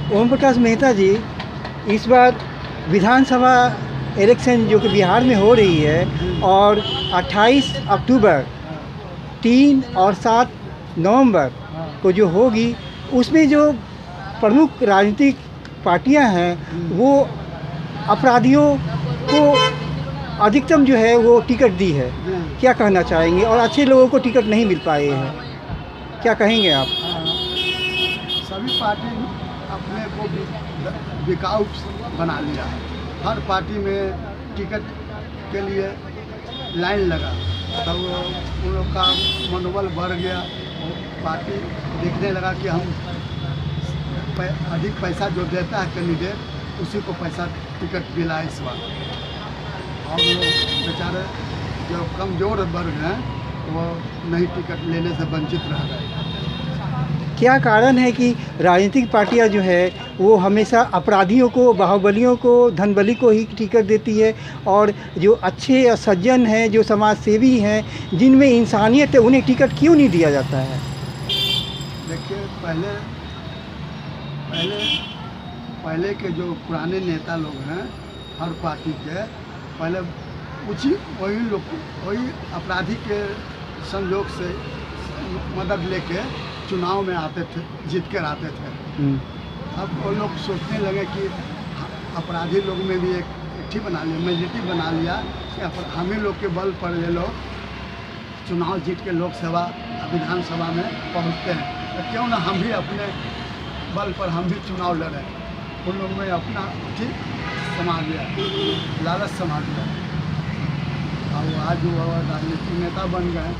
ओम प्रकाश मेहता जी, इस बार विधानसभा इलेक्शन जो कि बिहार में हो रही है और 28 अक्टूबर, 3 और 7 नवंबर को जो होगी, उसमें जो प्रमुख राजनीतिक पार्टियां हैं वो अपराधियों को अधिकतम जो है वो टिकट दी है। क्या कहना चाहेंगे? और अच्छे लोगों को टिकट नहीं मिल पाए हैं, क्या कहेंगे आप? सभी पार्टी अपने को बिकाऊ बना लिया है। हर पार्टी में टिकट के लिए लाइन लगा, तब उन लोग का मनोबल बढ़ गया। पार्टी देखने लगा कि हम अधिक पैसा जो देता है कैंडिडेट, उसी को पैसा टिकट दिला इस बार। और लोग बेचारे जो कमज़ोर वर्ग हैं वो नहीं टिकट लेने से वंचित रह गए। क्या कारण है कि राजनीतिक पार्टियां जो है वो हमेशा अपराधियों को, बाहुबलियों को, धनबली को ही टिकट देती है, और जो अच्छे सज्जन हैं, जो समाज सेवी हैं, जिनमें इंसानियत है, उन्हें टिकट क्यों नहीं दिया जाता है? देखिए, पहले के जो पुराने नेता लोग हैं हर पार्टी के, पहले वही अपराधी के संयोग से मदद लेके चुनाव में आते थे, जीत कर आते थे। अब वो लोग सोचने लगे कि अपराधी लोग में भी एक बना लिया, मेजोरिटी बना लिया कि हम ही लोग के बल पर ये लोग चुनाव जीत के लोकसभा विधानसभा में पहुंचते हैं, तो क्यों ना हम भी अपने बल पर हम भी चुनाव लड़ें। उन लोग में अपना ठीक समा गया, लालच समा गया, और आज वो राजनीतिक नेता बन गए,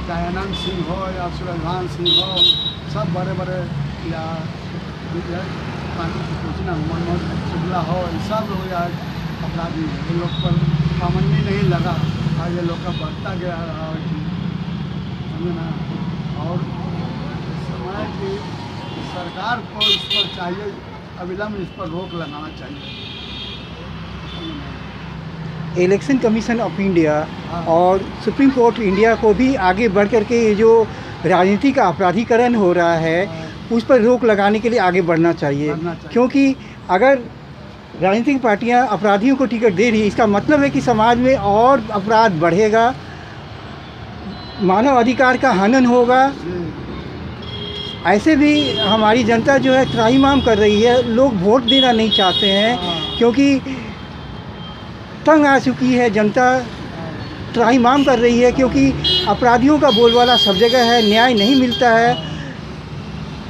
चाहे अनंत सिंह हो या सूरजभान सिंह हो, सब बड़े बड़े, या मनमोहन शुक्ला हो, सब लोग आज अपराधी हैं। ये लोग पर पाबंदी नहीं लगा, आज ये लोग का बढ़ता गया समझना। और समय की सरकार को इस पर चाहिए, अविलंब इस पर रोक लगाना चाहिए। इलेक्शन कमीशन ऑफ इंडिया और सुप्रीम कोर्ट इंडिया को भी आगे बढ़ कर के ये जो राजनीति का अपराधीकरण हो रहा है उस पर रोक लगाने के लिए आगे बढ़ना चाहिए। क्योंकि अगर राजनीतिक पार्टियां अपराधियों को टिकट दे रही है, इसका मतलब है कि समाज में और अपराध बढ़ेगा, मानव अधिकार का हनन होगा। ऐसे भी हमारी जनता जो है त्राहिमाम कर रही है, लोग वोट देना नहीं चाहते हैं क्योंकि तंग आ चुकी है जनता, त्राहिमाम कर रही है क्योंकि अपराधियों का बोलबाला सब जगह है, न्याय नहीं मिलता है,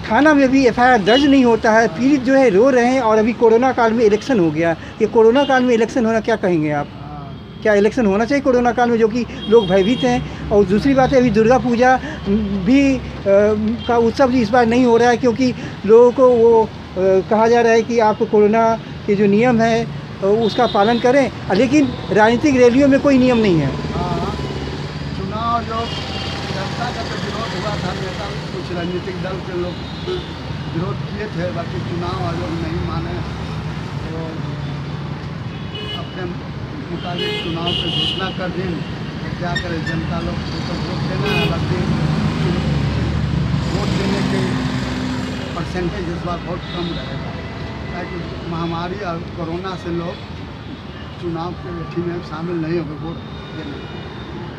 थाना में भी एफआईआर दर्ज नहीं होता है, पीड़ित जो है रो रहे हैं। और अभी कोरोना काल में इलेक्शन हो गया, ये कोरोना काल में इलेक्शन होना, क्या कहेंगे आप? क्या इलेक्शन होना चाहिए कोरोना काल में, जो कि लोग भयभीत हैं? और दूसरी बात है, अभी दुर्गा पूजा भी का उत्सव इस बार नहीं हो रहा है क्योंकि लोगों को वो कहा जा रहा है कि आप कोरोना के जो नियम है उसका पालन करें, लेकिन राजनीतिक रैलियों में कोई नियम नहीं है। चुनाव जो जनता का तो विरोध हुआ था, नेता कुछ राजनीतिक दल के लोग विरोध किए थे, बाकी चुनाव आयोग नहीं माने, तो अपने मुताबिक चुनाव पे घोषणा कर दी। तो क्या करें, जनता लोग को वोट देना है, बाकी वोट देने के परसेंटेज इस बार बहुत कम रहेगा, ताकि महामारी और कोरोना से लोग चुनाव के अथी में शामिल नहीं होंगे वोट देने,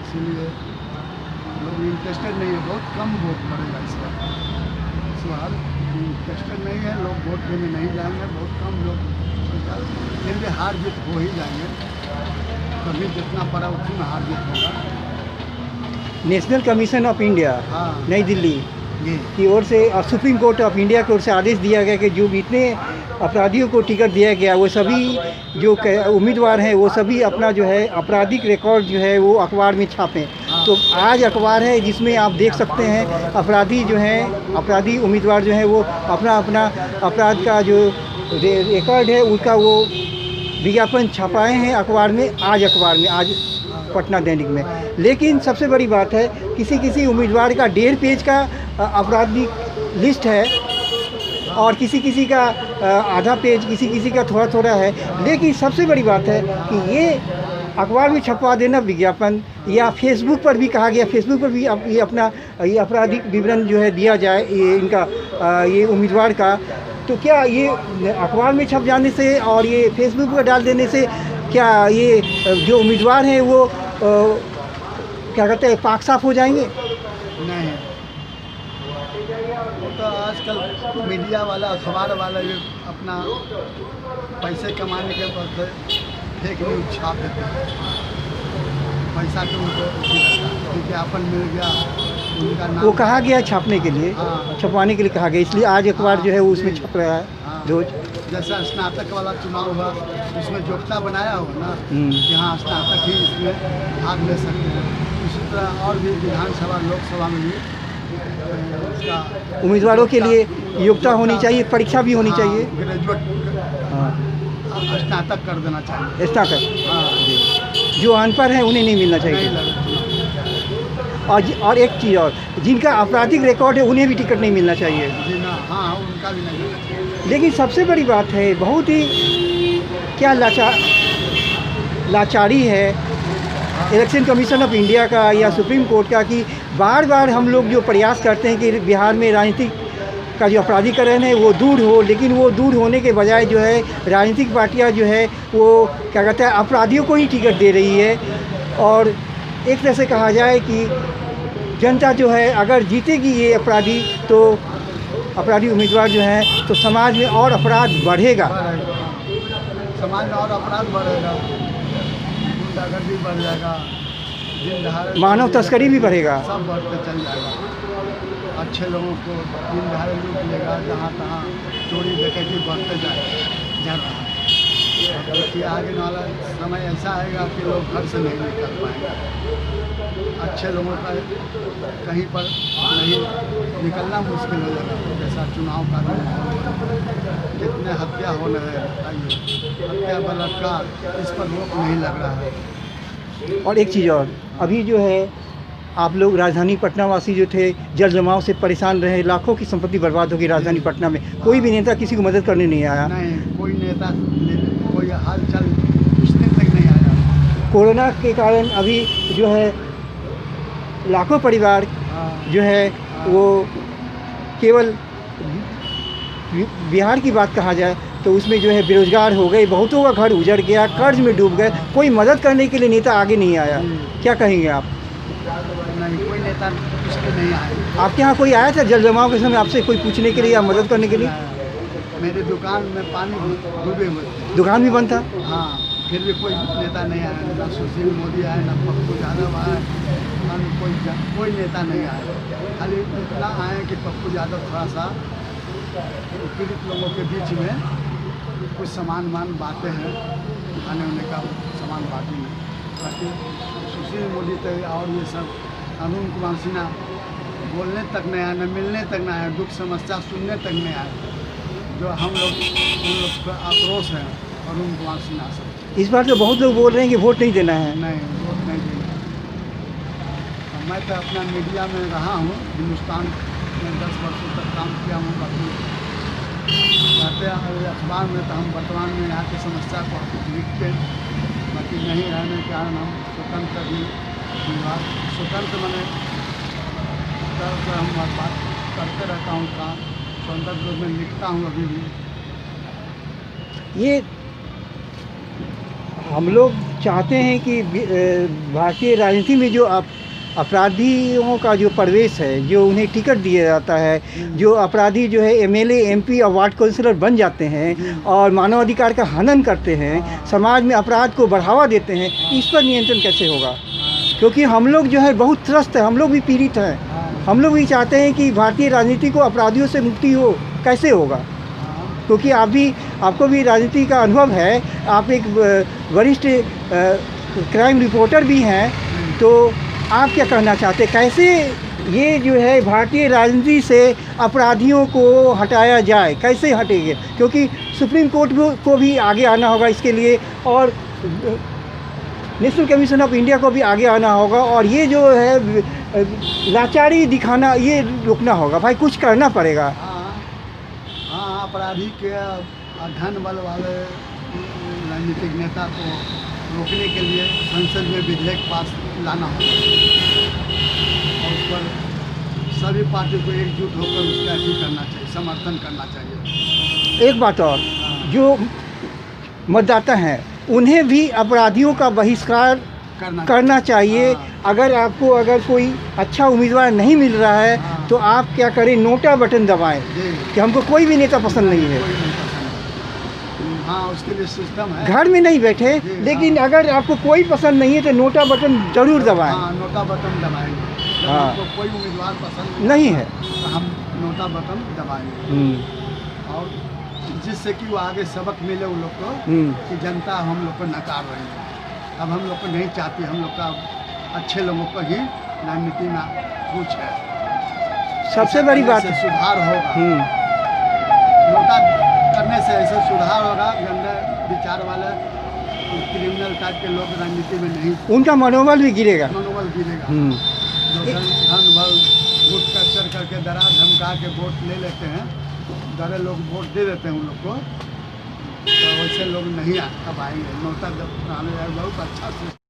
इसीलिए लोग इंटरेस्टेड नहीं है, बहुत कम वोट पड़ेगा इस बार इंटरेस्टेड नहीं है, लोग वोट देने नहीं जाएंगे, बहुत कम लोग, फिर भी हार जीत हो ही जाएंगे, कभी जितना पड़ा उतना हार जीत होगा। नेशनल कमीशन ऑफ इंडिया नई दिल्ली की ओर से और सुप्रीम कोर्ट ऑफ इंडिया की ओर से आदेश दिया गया कि जो इतने अपराधियों को टिकट दिया गया, वो सभी जो उम्मीदवार हैं वो सभी अपना जो है आपराधिक रिकॉर्ड जो है वो अखबार में छापें। तो आज अखबार है जिसमें आप देख सकते हैं अपराधी जो हैं, अपराधी उम्मीदवार जो हैं वो अपना अपना अपराध का जो रिकॉर्ड है उसका वो विज्ञापन छपाए हैं अखबार में, आज पटना दैनिक में। लेकिन सबसे बड़ी बात है, किसी उम्मीदवार का 1.5 पेज का आपराधिक लिस्ट है और किसी का आधा पेज, किसी का थोड़ा है। लेकिन सबसे बड़ी बात है कि ये अखबार में छपवा देना विज्ञापन, या फेसबुक पर भी कहा गया, फेसबुक पर भी ये अपना ये आपराधिक विवरण जो है दिया जाए, ये इनका ये उम्मीदवार का, तो क्या ये अखबार में छप जाने से और ये फेसबुक पर डाल देने से क्या ये जो उम्मीदवार हैं वो क्या कहते हैं पाक साफ हो जाएंगे? नहीं, वो तो आजकल मीडिया वाला अखबार वाला ये अपना पैसे कमाने के बाद फेक न्यूज छाप देते हैं। पैसा तो उनको विज्ञापन मिल गया, उनका नाम वो कहा गया छापने के लिए, हाँ। छपवाने के लिए कहा गया, इसलिए आज अखबार जो है वो उसमें छप रहा है हाँ। रोज। जैसा स्नातक वाला चुनाव हुआ, उसमें योग्यता बनाया हो ना कि हाँ स्नातक ही इसमें भाग ले सकते हैं, इसी तरह और भी विधानसभा लोकसभा में भी उसका उम्मीदवारों के लिए योग्यता होनी चाहिए, परीक्षा भी होनी चाहिए। ग्रेजुएट हाँ, स्नातक कर देना चाहिए। स्नातक। हाँ, जो अनपढ़ हैं उन्हें नहीं मिलना नहीं चाहिए। लगा और एक चीज़ और, जिनका आपराधिक रिकॉर्ड है उन्हें भी टिकट नहीं मिलना चाहिए। जी ना, हाँ उनका भी नहीं मिलना चाहिए। लेकिन सबसे बड़ी बात है, बहुत ही क्या लाचारी है इलेक्शन कमीशन ऑफ इंडिया का या सुप्रीम कोर्ट का कि बार बार हम लोग जो प्रयास करते हैं कि बिहार में राजनीतिक का जो अपराधीकरण है वो दूर हो, लेकिन वो दूर होने के बजाय जो है राजनीतिक पार्टियां जो है वो क्या कहते हैं अपराधियों को ही टिकट दे रही है। और एक तरह से कहा जाए कि जनता जो है अगर जीतेगी ये अपराधी, तो अपराधी उम्मीदवार जो हैं, तो समाज में और अपराध बढ़ेगा। समाज में और अपराध बढ़ेगा, गुंडागर्दी बढ़ जाएगा, दिन दहाड़े मानव तस्करी भी बढ़ेगा। सब बढ़ते चल जाएगा। अच्छे लोगों को दिन दहाड़े लूट लेगा, जहाँ तहाँ चोरी डकैती बढ़ते जा रहा है। अब देखिए आगे वाला समय ऐसा आएगा कि लोग घर से नहीं निकल पाएंगे। अच्छे लोगों का कहीं पर नहीं निकलना मुश्किल हो जाएगा। जैसा चुनाव का कितने हत्या हो रहे हैं, बताइए, हत्या बलात्कार, इस पर रोक नहीं लग रहा है। और एक चीज़ और, अभी जो है आप लोग राजधानी पटना वासी जो थे जल जमाव से परेशान रहे, लाखों की संपत्ति बर्बाद होगी राजधानी पटना में, कोई भी नेता किसी को मदद करने नहीं आया। नहीं, कोई नेता कोई हाल चाल पूछने तक नहीं आया। कोरोना के कारण अभी जो है लाखों परिवार जो है वो केवल बिहार की बात कहा जाए तो उसमें जो है बेरोजगार हो गए, बहुतों का घर उजड़ गया, कर्ज में डूब गए, कोई मदद करने के लिए नेता आगे नहीं आया। क्या कहेंगे आप? नहीं, कोई नेता पूछने नहीं आया। आपके यहाँ कोई आया था जल जमाव के समय आपसे कोई पूछने के लिए या मदद करने के लिए? मेरी दुकान में पानी डूबे हुए थे, दुकान भी बंद था। हाँ, फिर भी कोई नेता नहीं आया, ना सुशील मोदी आए, ना पप्पू यादव आए, ना कोई नेता नहीं आया। खाली इतना आए कि पप्पू यादव थोड़ा सा पीड़ित लोगों के बीच में कुछ सामान बांटे हैं, खाने वाने का सामान बांटी है। बाकी सुशील मोदी तो और ये सब अरुण कुमार सिन्हा बोलने तक नहीं आया, न मिलने तक नहीं आया, दुख समस्या सुनने तक नहीं आया। जो हम लोग उन लोग पर आक्रोश है अरुण कुमार सिन्हा से। इस बार तो बहुत लोग बोल रहे हैं कि वोट नहीं देना है। नहीं, वोट नहीं देना। मैं तो अपना मीडिया में रहा हूँ, हिंदुस्तान में 10 वर्षों तक काम किया हूँ। बाकी कहते हैं अखबार में तो हम वर्तमान में यहाँ की समस्या को लिखते हैं, बाकी नहीं रहने के कारण हम स्वतंत्र भी स्वतंत्र मैंने हम बात करते रहता हूँ, काम स्वतंत्र रूप में लिखता हूँ अभी भी। ये हम लोग चाहते हैं कि भारतीय राजनीति में जो अपराधियों का जो प्रवेश है, जो उन्हें टिकट दिया जाता है, जो अपराधी जो है एमएलए, एमपी और वार्ड काउंसिलर बन जाते हैं और मानवाधिकार का हनन करते हैं, समाज में अपराध को बढ़ावा देते हैं, इस पर नियंत्रण कैसे होगा? क्योंकि हम लोग जो है बहुत त्रस्त है, हम लोग भी पीड़ित हैं। हम लोग भी चाहते हैं कि भारतीय राजनीति को अपराधियों से मुक्ति हो। कैसे होगा? क्योंकि आपको भी राजनीति का अनुभव है, आप एक वरिष्ठ क्राइम रिपोर्टर भी हैं, तो आप क्या कहना चाहते हैं, कैसे ये जो है भारतीय राजनीति से अपराधियों को हटाया जाए, कैसे हटेंगे? क्योंकि सुप्रीम कोर्ट को भी आगे आना होगा इसके लिए, और नेशनल कमीशन ऑफ इंडिया को भी आगे आना होगा, और ये जो है लाचारी दिखाना ये रुकना होगा। भाई कुछ करना पड़ेगा। हाँ, अपराधी के धन बल वाले राजनीतिक नेता को रोकने के लिए संसद में विधेयक पास लाना होगा और उस पर सभी पार्टी को एकजुट होकर उसका ही करना चाहिए, समर्थन करना चाहिए। एक बात और, जो मतदाता हैं उन्हें भी अपराधियों का बहिष्कार करना चाहिए। हाँ। अगर कोई अच्छा उम्मीदवार नहीं मिल रहा है हाँ। तो आप क्या करें, नोटा बटन दबाएं जी। कि हमको कोई भी नेता पसंद नहीं है। कोई नहीं पसंद। हाँ, उसके लिए सिस्टम है। घर में नहीं बैठे, जी, लेकिन हाँ। अगर आपको कोई पसंद नहीं है तो नोटा बटन जरूर दबाएं। हाँ, नोटा बटन दबाएंगे। जब हाँ। हमको कोई उम्मीदवार पसंद नहीं है तो हम नोटा बटन दबाएंगे, और जिससे कि वो आगे सबक मिले उन लोग को कि जनता हम लोग को नकार रही है। अब हम लोग को नहीं चाहती, हम लोग का अच्छे लोगों को ही राजनीति में कुछ है। सबसे बड़ी बात से सुधार होगा। नोटा करने से ऐसा सुधार होगा, गंदे विचार वाले क्रिमिनल टाइप के लोग राजनीति में नहीं, उनका मनोबल भी गिरेगा। मनोबल गिरेगा। जो धन बल वोट कैप्चर करके डरा धमका के वोट ले लेते हैं, डरे लोग वोट दे देते हैं उन लोग को, तो वैसे लोग नहीं अब आएंगे। नोटा जब आने जाए बहुत अच्छा से